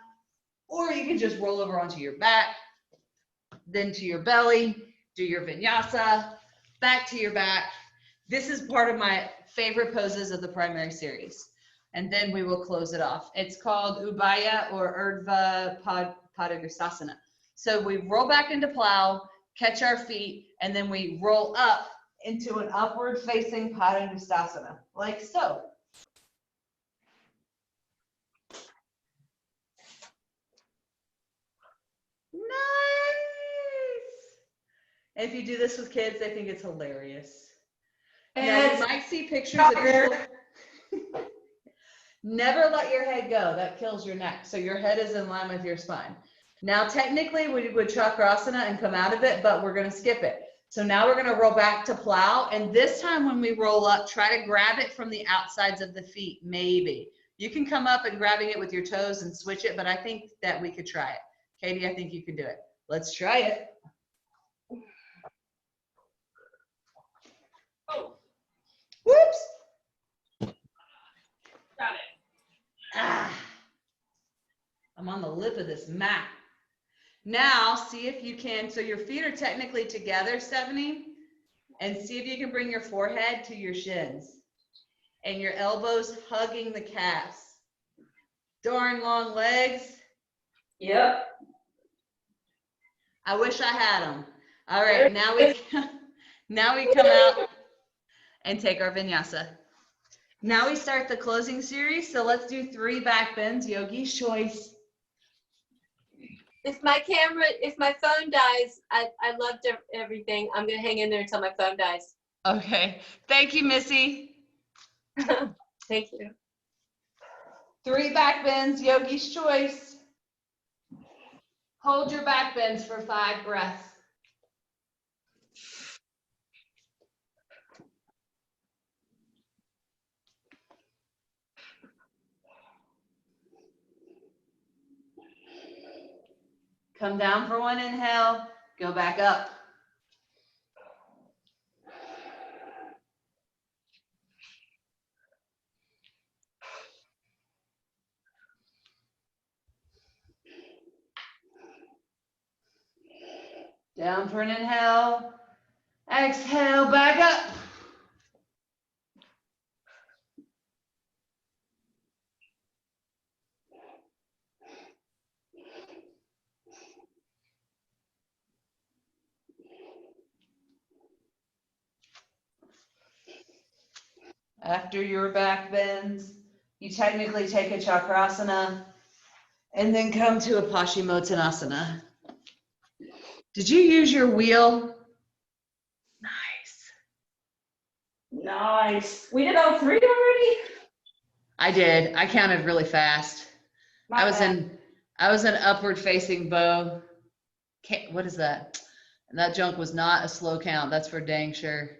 or you can just roll over onto your back, then to your belly, do your vinyasa, back to your back. This is part of my favorite poses of the primary series. And then we will close it off. It's called Ubaya or Urdhva Padangusthasana. So we roll back into plow, catch our feet, and then we roll up into an upward facing Padangusthasana, like so. Nice. If you do this with kids, they think it's hilarious. Now, you might see pictures of people. Never let your head go. That kills your neck. So your head is in line with your spine. Now, technically, we would chakrasana and come out of it, but we're going to skip it. So now we're going to roll back to plow. And this time when we roll up, try to grab it from the outsides of the feet, maybe. You can come up and grabbing it with your toes and switch it, but I think that we could try it. Katie, I think you can do it. Let's try it. Oh, Whoops. got it. Ah, I'm on the lip of this mat. Now, see if you can, so your feet are technically together, Stephanie, and see if you can bring your forehead to your shins and your elbows hugging the calves. Darn long legs. Yep. I wish I had them. All right, now we come out and take our vinyasa. Now we start the closing series, so let's do 3 back bends, yogi's choice. If my phone dies, I loved everything. I'm gonna hang in there until my phone dies. Okay, thank you, Missy. Thank you. 3 back bends, yogi's choice. Hold your back bends for 5 breaths. Come down for 1 inhale, go back up. Down for an inhale, exhale, back up. After your back bends, you technically take a chakrasana and then come to a Paschimottanasana. Did you use your wheel? Nice. Nice. We did all 3 already? I did. I counted really fast. I was in I was an upward facing bow. What is that? And that junk was not a slow count. That's for dang sure.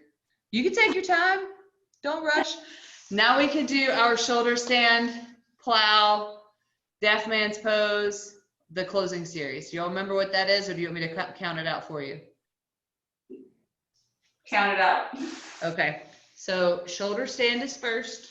You can take your time. Don't rush. Now we can do our shoulder stand, plow, deaf man's pose, the closing series. Do y'all remember what that is, or do you want me to count it out for you? Count it out. Okay. So shoulder stand is first.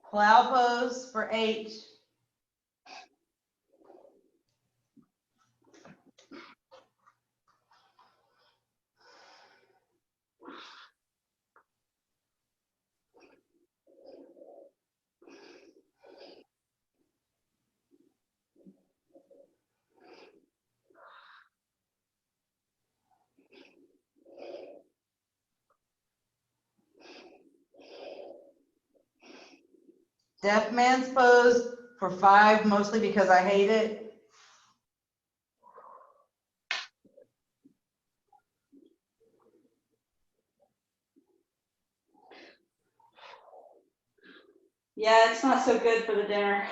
Plow pose for 8. Deaf man's pose for 5, mostly because I hate it. Yeah, it's not so good for the dinner.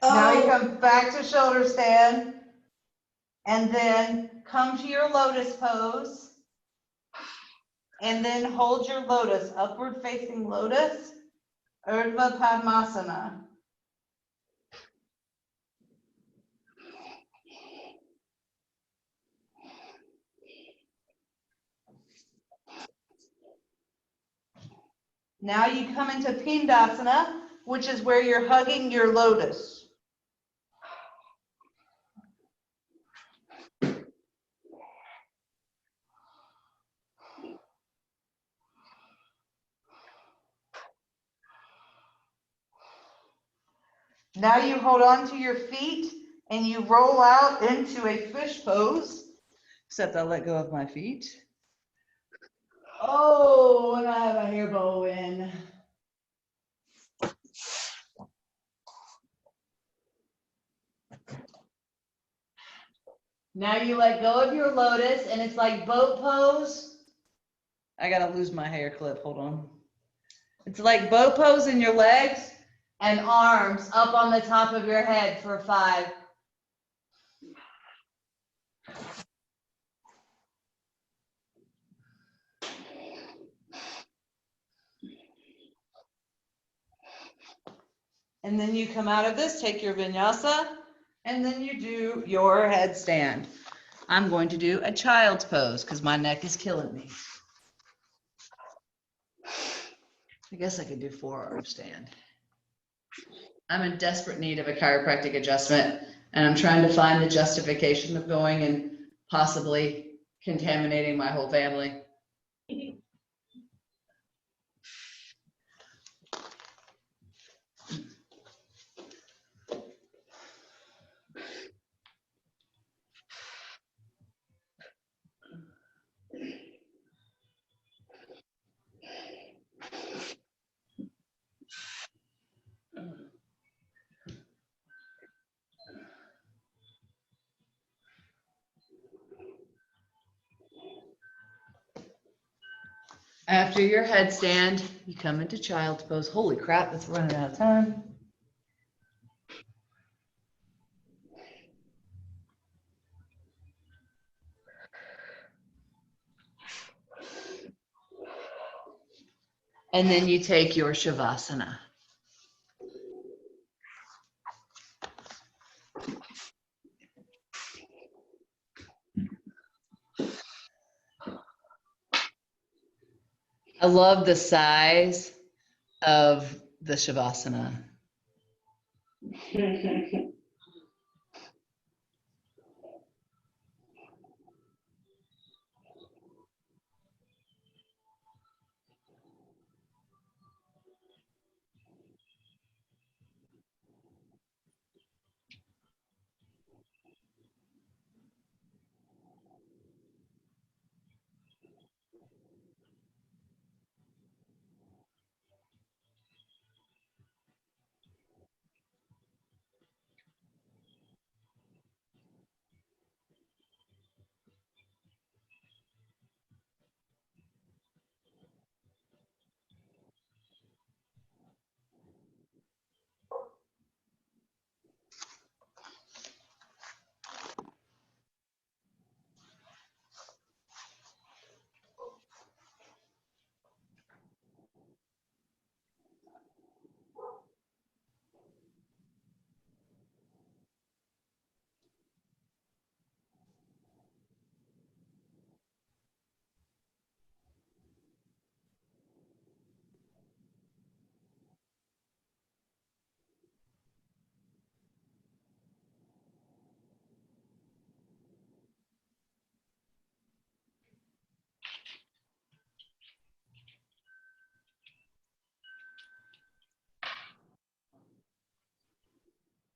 Now you come back to shoulder stand and then come to your lotus pose and then hold your lotus, upward facing lotus, Urdhva Padmasana. Now you come into Pindasana, which is where you're hugging your lotus. Now you hold on to your feet and you roll out into a fish pose, except I'll let go of my feet. Oh, and I have a hair bow in. Now you let go of your lotus and it's like boat pose. I gotta lose my hair clip, hold on. It's like boat pose in your legs and arms up on the top of your head for 5. And then you come out of this, take your vinyasa, and then you do your headstand. I'm going to do a child's pose because my neck is killing me. I guess I could do forearm stand. I'm in desperate need of a chiropractic adjustment, and I'm trying to find the justification of going and possibly contaminating my whole family. After your headstand, you come into child's pose. Holy crap, it's running out of time. And then you take your shavasana. I love the size of the shavasana.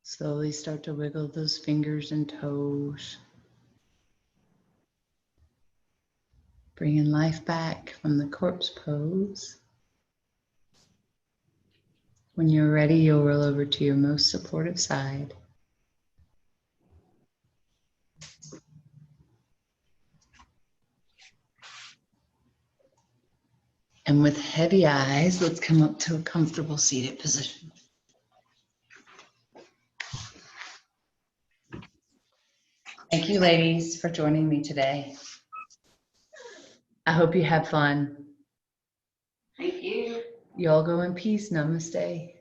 Slowly start to wiggle those fingers and toes. Bringing life back from the corpse pose. When you're ready, you'll roll over to your most supportive side. And with heavy eyes, let's come up to a comfortable seated position. Thank you, ladies, for joining me today. I hope you had fun. Thank you. You all go in peace. Namaste.